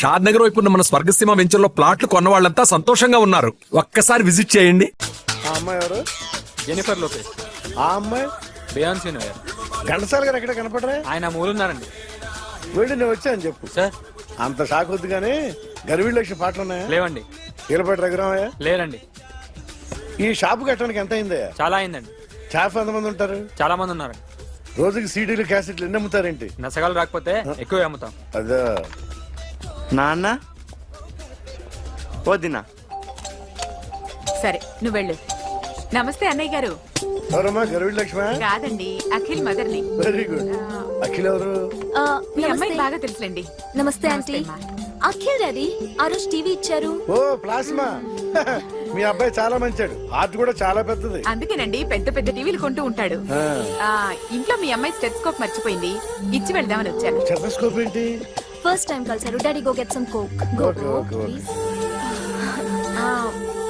షాద్ నగర్ వైపు ఉన్న మన స్వర్గసీమ వెంచర్లో ప్లాట్లు కొన్న వాళ్ళంతా సంతోషంగా ఉన్నారు. ఒక్కసారి విజిట్ చేయండి. ఆ అమ్మాయి ఎవరు? జెనిఫర్ లోపేస్. ఆ అమ్మాయి బియాన్సీ నోయర్. ఘంటసాల గారు ఎక్కడ కనపడరా? ఆయన మూలున్నారండి. వెళ్ళి నేను వచ్చాను చెప్పు. సార్ అంత షాక్ వద్దు కానీ గర్వీళ్ళు లక్ష పాటలు ఉన్నాయా? లేవండి. కీలపాటి రఘురామయ్య లేరండి. ఈ షాపు కట్టడానికి ఎంత అయిందయ్యా? చాలా అయిందండి. షాప్ ఎంతమంది ఉంటారు? చాలా మంది ఉన్నారండి. రోజుకి సీడీలు క్యాసెట్లు ఎన్ని అమ్ముతారేంటి? నసగాలు రాకపోతే ఎక్కువ అమ్ముతాం. అదే నాన్న వదినా. సరే నువ్వు వెళ్ళు. నమస్తే అన్నయ్య గారు. ఎవరమ్మా? గర్వీళ్ళు లక్ష్మ? కాదండి, అఖిల్ మదర్ని. Very good. అఖిల్ ఎవరు? మీ అమ్మాయి బాగా తెలుసులేండి. నమస్తే ఆంటీ. అఖిల్ డాడీ ఆ రోజు టీవీ ఇచ్చారు. ఓ ప్లాస్మా. మీ అబ్బాయి చాలా మంచాడు. హార్ట్ కూడా చాలా పెద్దది. అందుకేనండి పెద్ద పెద్ద టీవీలు కొంటూ ఉంటాడు. ఇంట్లో మీ అమ్మాయి స్టెథోస్కోప్ మర్చిపోయింది, ఇచ్చి వెళ్దామని వచ్చాను. స్టెథోస్కోప్ ఏంటి? ఫస్ట్ టైం కలిసారు. Daddy go get some coke. Go Okay, go okay, okay. Please.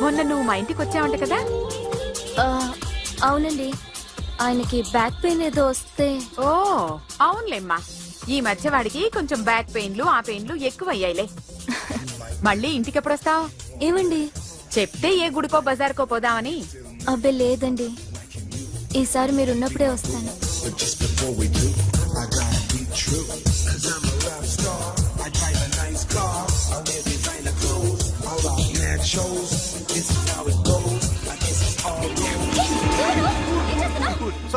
మొన్న నువ్వు మా ఇంటికి వచ్చావంట కదా? అవునండి, ఆయనకి బ్యాక్ పెయిన్ ఏదో వస్తే. ఓ అవునులేమ్మా, ఈ మధ్య వాడికి కొంచెం బ్యాక్ పెయిన్లు ఆ పెయిన్లు ఎక్కువ అయ్యాయిలే. మళ్ళీ ఇంటికి ఎప్పుడు వస్తావు? ఏమండి? చెప్తే ఏ గుడికో బజార్కో పోదామని. అబ్బే లేదండి, ఈసారి మీరు ఉన్నప్పుడే వస్తాను.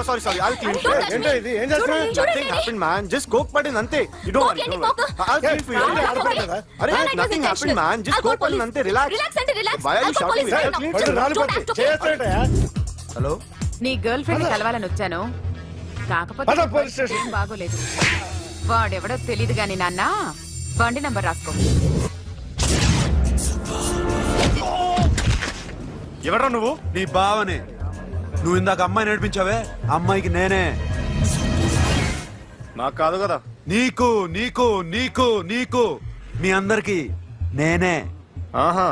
Sorry I'll clean it. ఏంటో ఇది? ఏం చేస్తున్నా? Nothing happened man, just coke పడింది అంతే. You don't worry, don't worry. I'll clean for you. అరే nothing happened man, just coke పడింది అంతే. Relax. Why are you shouting? ఏయ్, పళ్ళు రాలిపోతాయి. చేస్తాడయ్యా? హలో, నీ గర్ల్ ఫ్రెండ్ కలవాలని వచ్చాను, కాకపోతే పద, పోలీస్ స్టేషన్. ఏం బాగోలేదు. వాడెవడో తెలీదు గాని నాన్న, బండి నంబర్ రాసుకో. ఎవడ్రా నువ్వు? నీ బావనే. నువ్వు ఇందాక అమ్మాయి నడిపించావే, అమ్మాయికి నేనే. నాకు కాదు కదా. నీకు నీకు నీకు నీకు మీ అందరికి నేనే. ఆహా,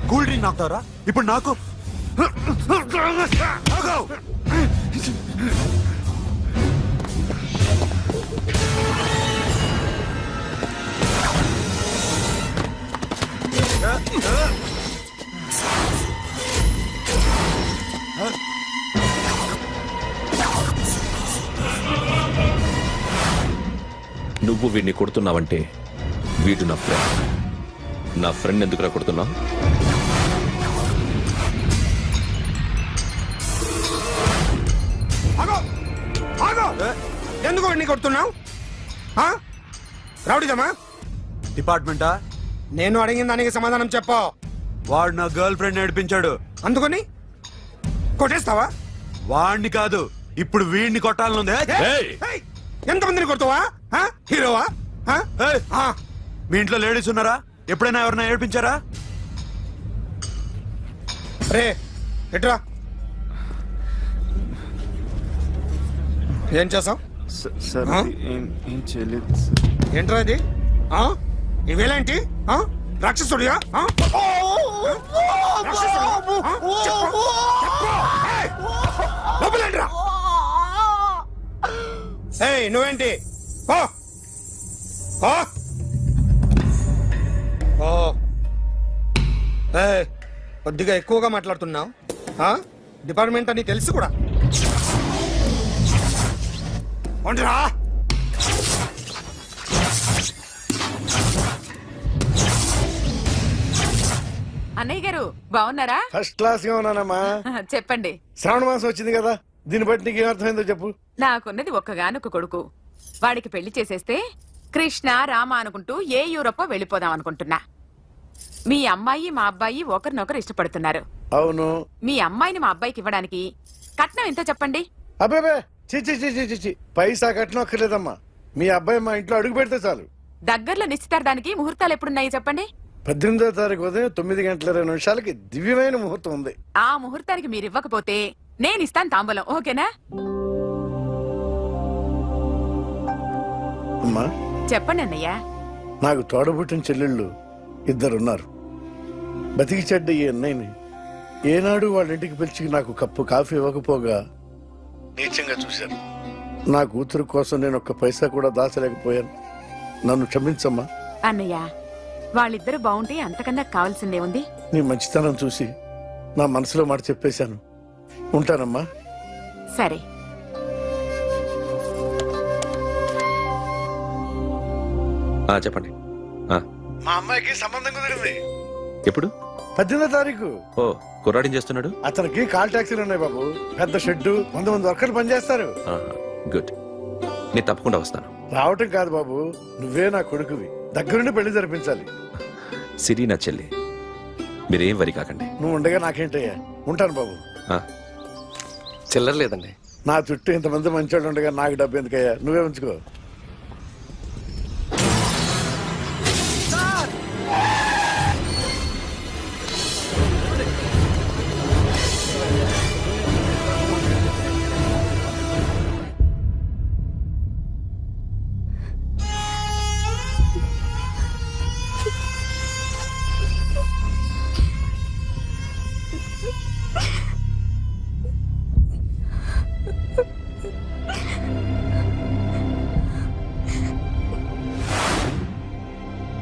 కూల్ డ్రింక్ నాకుతారా ఇప్పుడు? నాకు నువ్వు వీడిని కొడుతున్నావంటే వీడు నా ఫ్రెండ్. నా ఫ్రెండ్ ఎందుకురా కొడుతున్నావు? ఎందుకు వాడిని కొడుతున్నావు? రౌడీదమ్మా? డిపార్ట్మెంటా? నేను అడిగిన దానికి సమాధానం చెప్పు. వాడు నా గర్ల్ ఫ్రెండ్ నడిపించాడు. అందుకని కొట్టేస్తావా? వాడిని కాదు, ఇప్పుడు వీడిని కొట్టాలనుంది. ఏయ్, ఎంతమందిని కొడతావా? హీరోవా? ఏయ్, మీ ఇంట్లో లేడీస్ ఉన్నారా? ఎప్పుడైనా ఎవరైనా ఏడిపించారా? రే ఎట్రా, ఏం చేసావు? ఏం చేయలేదు. ఏంట్రా ఇది? ఇవేలాంటి రాక్షసుడియా? నువ్వేంటి? కొద్దిగా ఎక్కువగా మాట్లాడుతున్నావు. డిపార్ట్మెంట్ అని తెలుసు కూడా. ఉండరా? అన్నయ్య గారు బాగున్నారా? ఫస్ట్ క్లాస్ గా ఉన్నానమ్మా. చెప్పండి. శ్రావణ మాసం వచ్చింది కదా, దీన్ని బట్టి నీకు ఏమర్థమైందో చెప్పు. నాకున్నది ఒక్కగానొక్క కొడుకు. వాడికి పెళ్లి చేసేస్తే కృష్ణ రామ అనుకుంటూ ఏ యూరోపో వెళ్ళిపోదాం అనుకుంటున్నా. మీ అమ్మాయి మా అబ్బాయి ఒకరినొకరు ఇష్టపడుతున్నారు. అవును. మీ అమ్మాయిని మా అబ్బాయికి ఇవ్వడానికి కట్నం ఎంతో చెప్పండి. అబ్బాబే చి పైసా కట్నం అక్కర్లేదమ్మా. మీ అబ్బాయి మా ఇంట్లో అడుగు పెడితే చాలు. దగ్గరలో నిశ్చితార్థానికి ముహూర్తాలు ఎప్పుడున్నాయి చెప్పండి. 18వ తారీఖు ఉదయం 9:20 దివ్యమైన ముహూర్తం ఉంది. ఆ ముహూర్తానికి మీరు ఇవ్వకపోతే నేను ఇస్తాను తాంబూలం. ఓకేనా? అమ్మా చెప్పండి అన్నయ్య. నాకు తోడబుట్టిన చెల్లెళ్ళు 2 ఉన్నారు. బతికి చెడ్డ ఈ అన్నయ్యని ఏనాడు వాళ్ళ ఇంటికి పిలిచి నాకు కప్పు కాఫీ ఇవ్వకపోగా నీచంగా చూశాను. నా కూతురు కోసం నేను ఒక్క పైసా కూడా దాచలేకపోయాను. నన్ను క్షమించమ్మా. అన్నయ్య, వాళ్ళిద్దరు బాగుంటే అంతకన్నా కావాల్సిందే ఉంది. నీ మంచితనం చూసి నా మనసులో మాట చెప్పేశాను. ఉంటానమ్మా. సరే. చెప్పండి. మా అమ్మాయికి సంబంధం కుదిరింది. ఎప్పుడు? 18వ తారీఖు. ఓ, కుర్రాడేం చేస్తున్నాడు? అతనికి కాల్ టాక్సీలు ఉన్నాయి బాబు. పెద్ద షెడ్డు, 100 మంది వర్కర్లు పనిచేస్తారు. గుడ్. నేను తప్పకుండా వస్తాను. రావటం కాదు బాబు, నువ్వే నా కొడుకువి. దగ్గరుండి పెళ్లి జరిపించాలి. సిరి నా చెల్లి, మీరేం వరి కాకండి. నువ్వు ఉండగా నాకేంటయ్యా. ఉంటాను బాబు. చిల్లర లేదండి. నా చుట్టూ ఇంతమంది మంచోళ్ళు ఉండగా నాకు డబ్బు ఎందుకయ్యా? నువ్వే ఉంచుకో.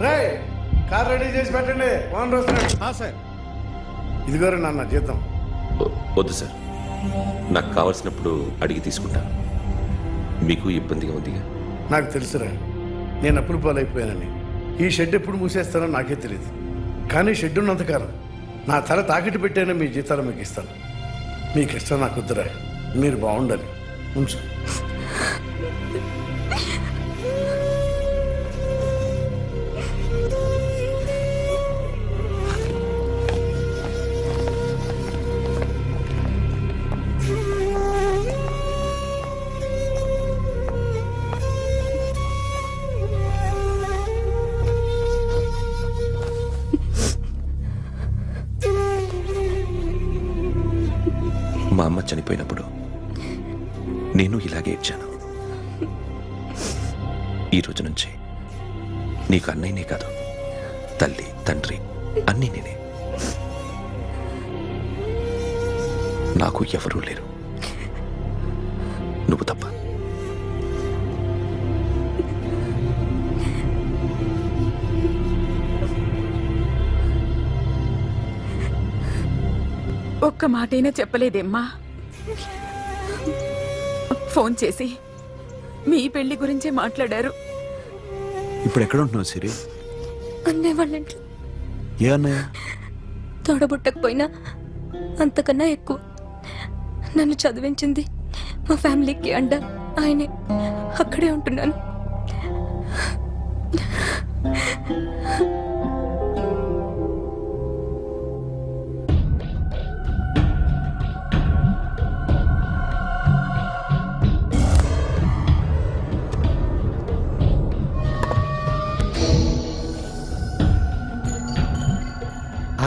రేయ్, కార్ రెడీ చేసి పెట్టండి. ఓనర్ వస్తున్నాడు. సార్, ఇదిగోరు నాన్న జీతం. వద్దు సార్, నాకు కావలసినప్పుడు అడిగి తీసుకుంటాను. మీకు ఇబ్బందిగా ఉందిగా? నాకు తెలుసురా, నేను అప్పులు పాలైపోయానని. ఈ షెడ్ ఎప్పుడు మూసేస్తానో నాకే తెలియదు. కానీ షెడ్ ఉన్నంతకాలం నా తల తాకిట్టు పెట్టానే మీ జీతాలు మీకు ఇస్తాను. మీకు ఇష్టం నాకు వద్దురా. మీరు బాగుండాలి. ఉంచు. మా అమ్మ చనిపోయినప్పుడు నేను ఇలాగే ఇచ్చాను. ఈ రోజు నుంచి నీకు అన్నయ్యనే కాదు, తల్లి తండ్రి అన్నీ నేనే. నాకు ఎవరూ లేరు, నువ్వు తప్ప. ఒక్క మాటైనా చెప్పలేదేమ్మా? ఫోన్ చేసి మీ పెళ్లి గురించే మాట్లాడారు. ఇప్పుడు ఎక్కడ ఉంటున్నావు సిరి? అన్నయ్య వాళ్ళ ఇంట్లో. ఏ అన్నయ్య? తోడబుట్టకపోయినా అంతకన్నా ఎక్కువ నన్ను చదివించింది మా ఫ్యామిలీకి అండ ఆయనే. అక్కడే ఉంటున్నాను.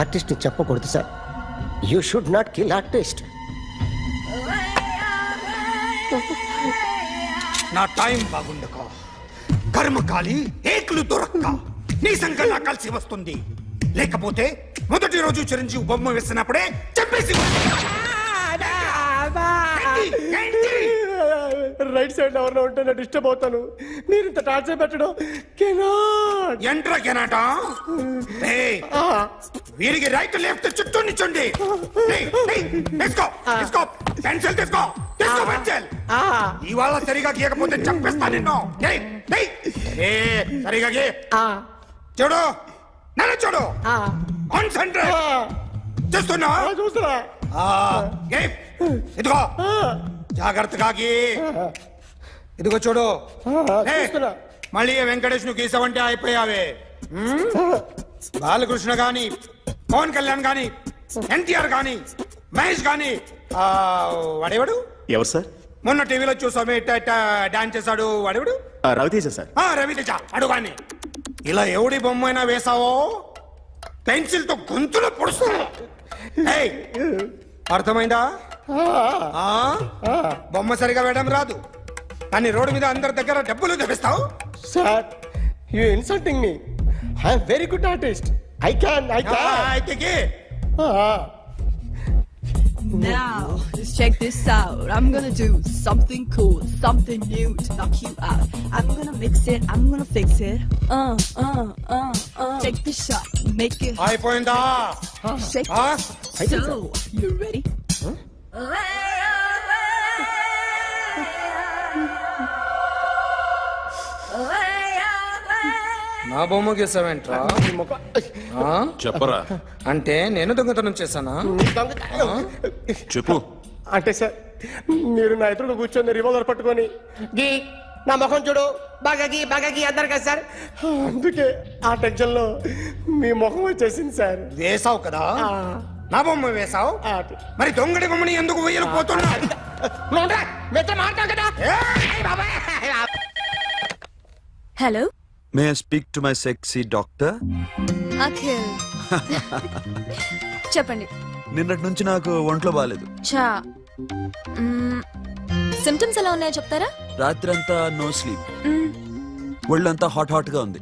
ఆర్టిస్ట్ చెప్పకూడదు sir. You should not kill artist. నా టైం బాగుండక కర్మకాలి ఏకులు దొరక్క నీ సంఘటన కలిసి వస్తుంది. లేకపోతే మొదటి రోజు చిరంజీవి బొమ్మ వేసినప్పుడే చెప్పేసి రైట్ సైడ్ ఎవరిలో ఉంటే నేను డిస్టర్బ్ అవుతాను. మీరు ఇంత టార్చర్ పెట్టడం ఎంట్రా కెనాట. వీరికి రైట్ లెఫ్ట్ చుట్టూ నిచ్చండి. పెన్సిల్ తీసుకో, తీసుకో పెన్సిల్. ఇవాళ సరిగా గీయకపోతే చంపేస్తా నిన్ను. సరిగా గీ. చూడు, నన్ను చూడు. కాన్సంట్రేట్ చేస్తున్నా. చూస్తున్నా. ఇదిగో జాగ్రత్తగా గీ. ఇదిగో చూడు. మళ్ళీ వెంకటేష్ ను గీసావంటే అయిపోయావే. బాలకృష్ణ గాని, పవన్ కళ్యాణ్ గాని, ఎన్టీఆర్ గాని, మహేష్ గాని, వాడేవాడు ఎవరు సార్? మొన్న టీవీలో చూసామే డాన్స్ చేశాడు వాడేవాడు రవితేజ సార్. రవితేజ అడుగాని. ఇలా ఎవడి బొమ్మైనా వేసావో పెన్సిల్ తో గొంతులో పొడుస్తాను. ఏయ్, అర్థమైందా? బొమ్మ సరిగా వేయడం రాదు కానీ రోడ్డు మీద అందరి దగ్గర డబ్బులు తెప్పిస్తావు. Sir you insulting me. I'm very good artist. I can. అయితే Now, just check this out. I'm gonna do something cool, something new to knock you out. I'm gonna mix it, I'm gonna fix it. Take the shot, make it అయిపోయిందా? shake. So, you ready? నా బొమ్మ గీసావేంట్రా? చెప్పరా. అంటే నేను దొంగతనం చేశానా? చెప్పు. అంటే సార్ మీరు నా ఎదురు కూర్చొని రివాల్వర్ పట్టుకొని గీ నా ముఖం చూడు బాగా గీ అన్నారు కదా సార్, అందుకే ఆ టెన్షన్ లో మీ ముఖం వచ్చేసింది సార్. వేసావు కదా, నా బొమ్మ వేసావు, మరి దొంగడి బొమ్మని ఎందుకు వేయలు పోతున్నా? Hello, may I speak to my sexy doctor? Akhil. చెప్పండి. నిన్నటి నుంచి నాకు ఒంట్లో బాగాలేదు. చా సిమ్టమ్స్ ఎలా ఉన్నాయో చెప్తారా? రాత్రంతా నో స్లీప్, ఒళ్ళంతా హాట్ హాట్ గా ఉంది,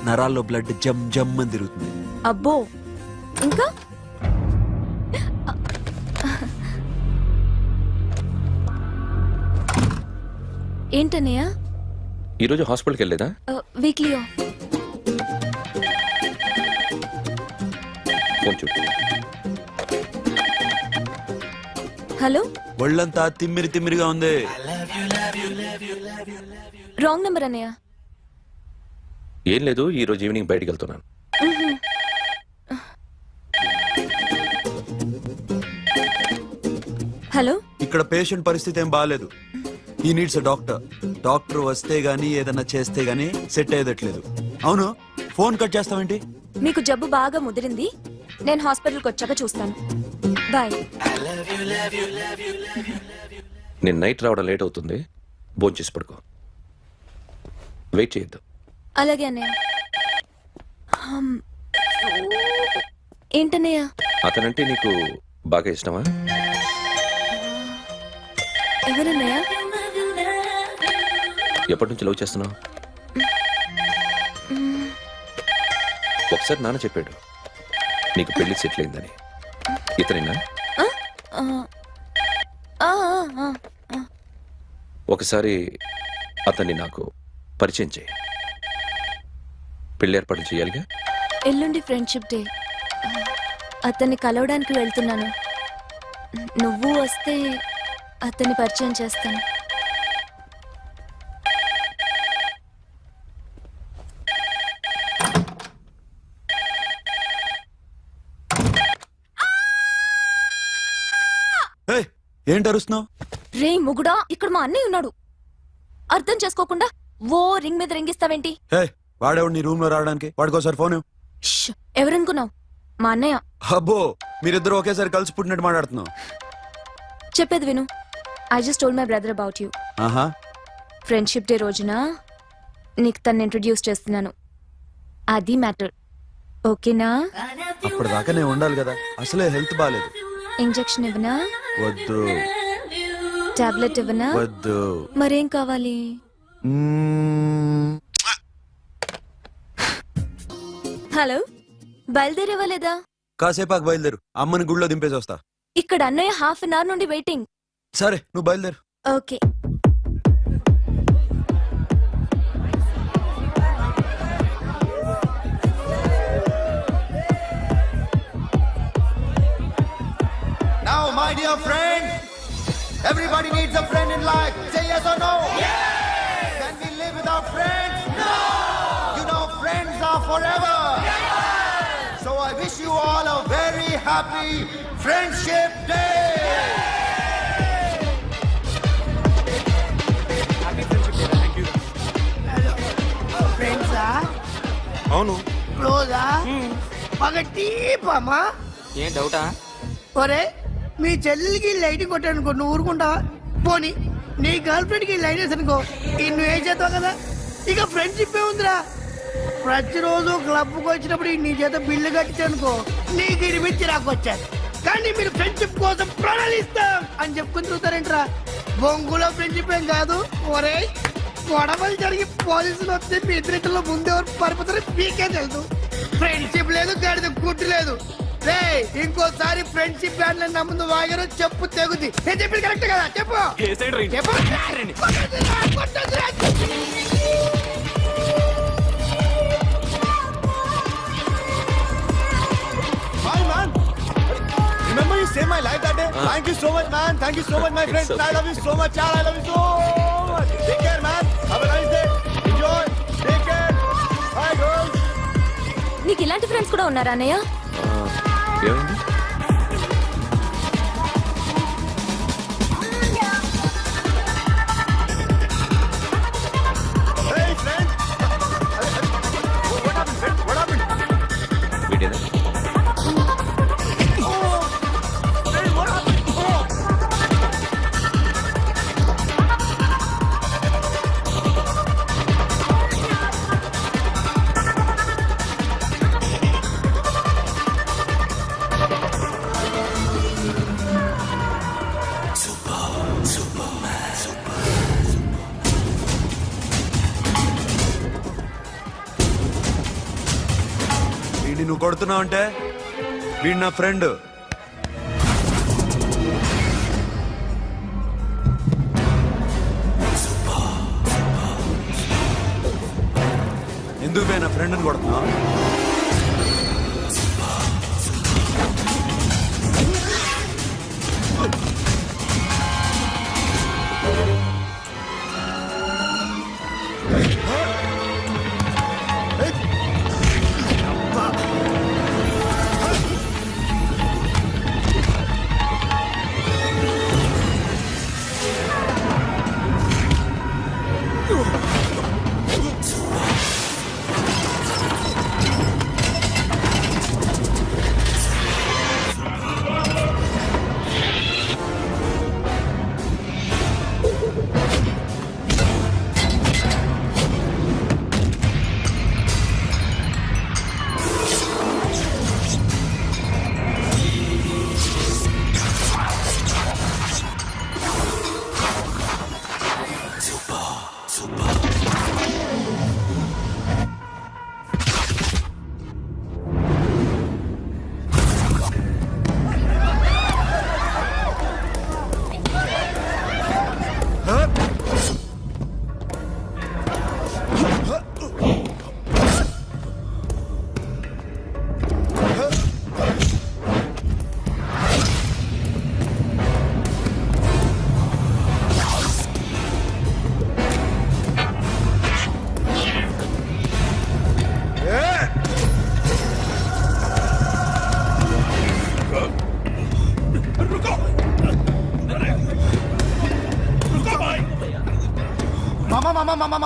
నరాల్లో బ్లడ్ జమ్ జమ్ అని తిరుగుతుంది. అబ్బో, ఇంకా? ఏంటన్నయ్య? ఈరోజు హాస్పిటల్కి వెళ్ళేదా? వీక్లీ ఫోన్ చూడు. హలో, ఒళ్ళంతా తిమ్మిరి తిమ్మిరిగా ఉంది. రాంగ్ నెంబర్ అన్నయ్య. ఏం లేదు, ఈరోజు ఈవినింగ్ బయటికి వెళ్తున్నాను. హలో, ఇక్కడ పేషెంట్ పరిస్థితి ఏం బాగాలేదు. ఈ నీడ్స్ డాక్టర్. డాక్టర్ వస్తే గానీ ఏదన్నా చేస్తే గానీ సెట్ అయ్యేదట్లేదు. అవును, ఫోన్ కట్ చేస్తావేంటి? మీకు జబ్బు బాగా ముదిరింది, నేను హాస్పిటల్కి వచ్చాక చూస్తాను. బాయ్. నేను నైట్ రావడం లేట్ అవుతుంది, భోంచేసి పడుకో. వెయిట్ చేయొద్దు. అలాగే అన్నయ్య. ఏంటన్నయ్య? అతనంటే నీకు బాగా ఇష్టమా? ఎవరన్నయ్య? ఎప్పటి నుంచి లవ్ చేస్తున్నావు? ఒకసారి నాన్న చెప్పాడు నీకు పెళ్లి సెటిల్ అయిందని. ఇతనేనా? ఒకసారి అతన్ని నాకు పరిచయం చేయి. పెళ్లి ఏర్పాటు చేయాలిగా. ఎల్లుండి ఫ్రెండ్షిప్ డే, అతన్ని కలవడానికి వెళ్తున్నాను. నువ్వు వస్తే అతన్ని పరిచయం చేస్తాను. ఏంటి అరుస్తున్నావు? రే ముగుడా, ఇక్కడ మా అన్నయ్య ఉన్నాడు. అర్థం చేసుకోకుండా ఓ రింగ్ మీద రింగిస్తావేంటి? వాడేవాడు నీ రూమ్ లో రావడానికి? వాడికోసారి ఫోన్. ఎవరనుకున్నావు? మా అన్నయ్య. అబ్బో, మీరిద్దరు ఒకేసారి కలిసి పుట్టినట్టు మాట్లాడుతున్నావు. చెప్పేది విను. I just told my brother about you. ఆహా, ఫ్రెండ్షిప్ డే రోజున నీకు తను ఇంట్రొడ్యూస్ చేస్తున్నాను. అది మ్యాటర్. ఓకేనా? అప్పటిదాకా నేను ఉండాలి కదా, అసలే హెల్త్ బాగాలేదు. ఇంజెక్షన్ ఇవ్వనా? వద్దు. టాబ్లెట్ ఇవ్వనా? వద్దు. మరేం కావాలి? హలో, బయలుదేరేవా లేదా? కాసేపాకు బయలుదేరు, అమ్మని గుళ్ళో దింపేసి వస్తా. ఇక్కడ అన్నయ్య హాఫ్ అన్ అవర్ నుండి వెయిటింగ్. సరే, నువ్వు బయలుదేరు. Okay. Now, my dear friends, everybody needs a friend in life. Say yes or no. Yes. Can we live without friends? No. You know, friends are forever. Yes. So I wish you all a very happy Friendship Day. Happy Friendship Day. Thank you. ఫ్రెండ్సా? అవును. క్లోజా బాగా టీపమ్మా. ఏం డౌటా? ఒరే మీ చెల్లెలికి light కొట్టానుకో నువ్వు ఊరుకుంటావా? పోనీ నీ గర్ల్ ఫ్రెండ్ కి లైట్ వేసానుకో నువ్వు ఏం చేస్తావు కదా. ఇక ఫ్రెండ్షిప్ ఏ ఉందిరా. ప్రతిరోజు క్లబ్కి వచ్చినప్పుడు నీ చేత బిల్లు కట్టించనుకో నీకు ఇరిమిచ్చి రాకొచ్చాను. కానీ మీరు ఫ్రెండ్షిప్ కోసం ప్రాణాలు ఇస్తాం అని చెప్పుకుని చూస్తారేంట్రా? బొంగులో ఫ్రెండ్షిప్ ఏం కాదు. ఒరే గొడవలు జరిగి పోలీసులు వస్తే మీ ఇద్దరిలో ముందెవరు పరిపోతారో మీకే తెలుసు. ఫ్రెండ్షిప్ లేదు గాడిద గుడ్డు లేదు. రే ఇంకోసారి ఫ్రెండ్షిప్ బ్యాండ్ నా ముందు వాగారు చెప్పు తెగుద్ది. నేను చెప్పింది కరెక్ట్ కదా? చెప్పు చెప్పు. కొట్టొద్దురా. Hi, man. Remember you saved my life that day? Thank you so much, man. Thank you so much, my friend. I love you so much, yaar. I love you so much. Take care, man. Have a nice day. Enjoy. Take care. Bye, girls. నీకు ఇలాంటి friends కూడా ఉన్నారా అన్నయ్య? ఏమైంది? Hey, friend. What happened, friend? What happened? వీడేనా? Oh. Hey, what happened? Oh. వీడిని నువ్వు కొడుతున్నావు అంటే వీడు నా ఫ్రెండ్. ఎందుకు పోయి నా ఫ్రెండ్ని కొడుతున్నావు?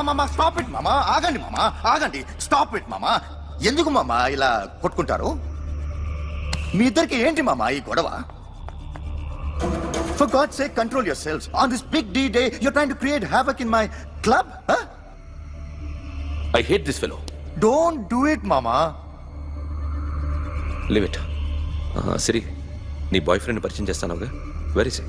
మామా స్టాప్ ఇట్ మామా. ఆగండి మామా, ఆగండి. స్టాప్ ఇట్ మామా. ఎందుకు మామా ఇలా కొట్టుకుంటారు? మీ ఇద్దరికి ఏంటి మామా ఈ గొడవ? For God's sake, control yourselves. On this big D day, you're trying to create havoc in my club? Huh? I hate this fellow. Don't do it, mama. Leave it. సిరి, నీ బాయ్ ఫ్రెండ్ పరిచయం చేస్తానుగా. Very సే.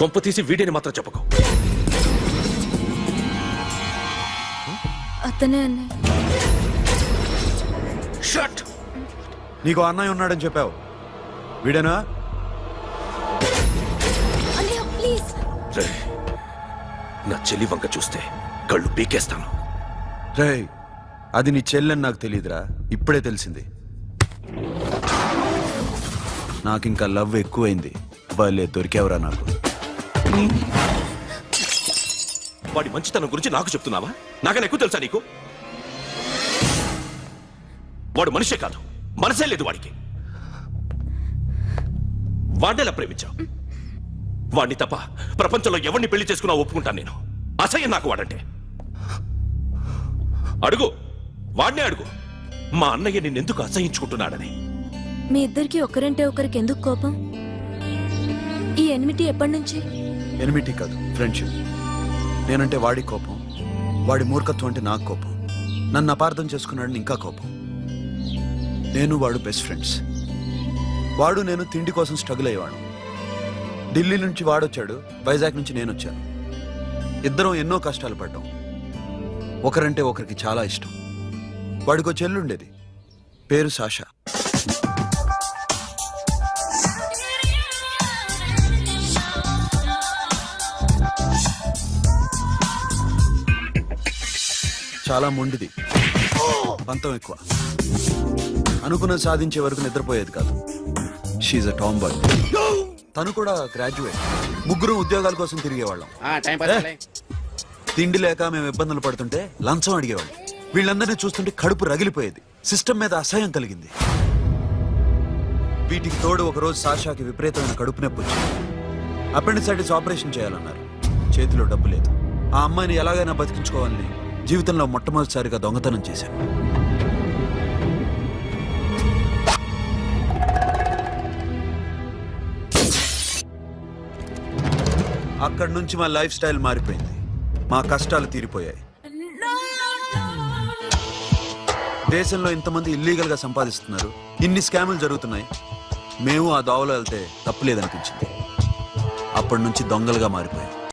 కొంప తీసి వీడిని మాత్రం చెప్పకు. అతనే అన్నయ్య. Shut. నీకు అన్నయ్య ఉన్నాడని చెప్పావు, వీడేనా? అన్నయ్య ప్లీజ్. రే, నా చెల్లి వంక చూస్తే కళ్ళు పీకేస్తాను. రే, అది నీ చెల్లెని నాకు తెలియదురా, ఇప్పుడే తెలిసింది. నాకింకా లవ్ ఎక్కువైంది. భలే దొరికావురా నాకు. వాడి మంచితనం గురించి నాకు చెప్తున్నావా? నాకన్నా ఎక్కువ తెలుసా నీకు? వాడు మనిషే కాదు, మనసే లేదు వాడికి. వాడేలా ప్రేమించావు? వాడిని తప్ప ప్రపంచంలో ఎవరిని పెళ్లి చేసుకున్నా ఒప్పుకుంటాను నేను. అసహ్యం నాకు వాడంటే. అడుగు, వాడినే అడుగు, మా అన్నయ్య నిన్నెందుకు అసహించుకుంటున్నాడని. మీ ఇద్దరికి ఒకరంటే ఒకరికి ఎందుకు కోపం? ఈ ఎనిమిటీ ఎప్పటి నుంచి? ఎనిమిటీ కాదు, ఫ్రెండ్షిప్. నేనంటే వాడి కోపం, వాడి మూర్ఖత్వం అంటే నాకు కోపం. నన్ను అపార్థం చేసుకున్నాడని ఇంకా కోపం. నేను వాడు బెస్ట్ ఫ్రెండ్స్. వాడు నేను తిండి కోసం స్ట్రగుల్ అయ్యేవాడు. ఢిల్లీ నుంచి వాడొచ్చాడు, వైజాగ్ నుంచి నేను వచ్చాను. ఇద్దరం ఎన్నో కష్టాలు పడ్డాం. ఒకరంటే ఒకరికి చాలా ఇష్టం. వాడికో చెల్లుండేది, పేరు సాషా. చాలా మొండిది, పంతం ఎక్కువ. అనుకున్నది సాధించే వరకు నిద్రపోయేది కాదు. She's a tomboy. తను కూడా గ్రాడ్యుయేట్. ముగ్గురు ఉద్యోగాల కోసం తిరిగేవాళ్ళం. తిండి లేక మేము ఇబ్బందులు పడుతుంటే లంచం అడిగేవాళ్ళం. వీళ్ళందరినీ చూస్తుంటే కడుపు రగిలిపోయేది. సిస్టమ్ మీద అసహ్యం కలిగింది. వీటికి తోడు ఒకరోజు సాషాకి విపరీతమైన కడుపు నొప్పి వచ్చింది. అపెండిసైటిస్ ఆపరేషన్ చేయాలన్నారు. చేతిలో డబ్బు లేదు. ఆ అమ్మాయిని ఎలాగైనా బతికించుకోవాలని జీవితంలో మొట్టమొదటిసారిగా దొంగతనం చేశాను. అక్కడి నుంచి మా లైఫ్ స్టైల్ మారిపోయింది. మా కష్టాలు తీరిపోయాయి. దేశంలో ఇంతమంది ఇల్లీగల్ గా సంపాదిస్తున్నారు, ఇన్ని స్కాములు జరుగుతున్నాయి. మేము ఆ దోవలో వెళ్తే తప్పులేదనిపించింది. అప్పటి నుంచి దొంగలుగా మారిపోయాం.